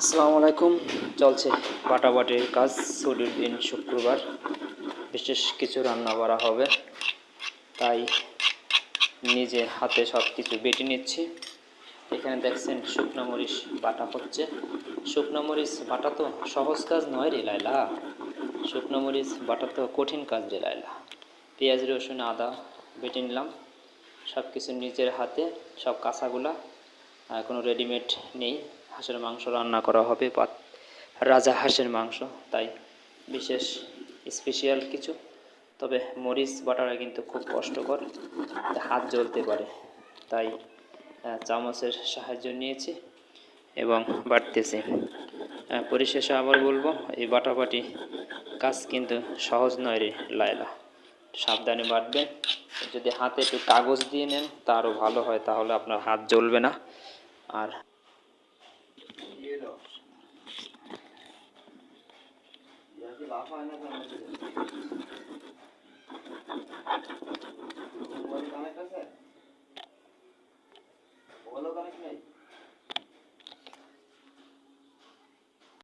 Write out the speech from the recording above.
আসসালামু আলাইকুম। চলছে বাটাবাটির কাজ। ছুটির দিন শুক্রবার, বিশেষ কিছু রান্না করা হবে, তাই নিজে হাতে সব কিছু বেটে নিচ্ছি। এখানে দেখছেন শুকনো মরিচ বাটা হচ্ছে। শুকনো মরিচ বাটা তো সহজ কাজ নয় রে লাইলা, শুকনো মরিচ বাটা তো কঠিন কাজ রে লাইলা। পেঁয়াজ রসুন আদা বেটে নিলাম, সব কিছু নিজের হাতে, সব কাঁচাগুলা, কোনো রেডিমেড নেই। হাঁসের মাংস রান্না করা হবে, রাজা হাঁসের মাংস, তাই বিশেষ স্পেশাল কিছু। তবে মরিচ বাটাটা কিন্তু খুব কষ্টকর, হাত জ্বলতে পারে, তাই চামচের সাহায্য নিয়েছি এবং বাটতেছি। পরিশেষে আবার বলবো, এই বাটাবাটি কাজ কিন্তু সহজ নয় রে লায়লা, সাবধানে বাটবেন। যদি হাতে একটু কাগজ দিয়ে নেন তা আরও ভালো হয়, তাহলে আপনার হাত জ্বলবে না। আর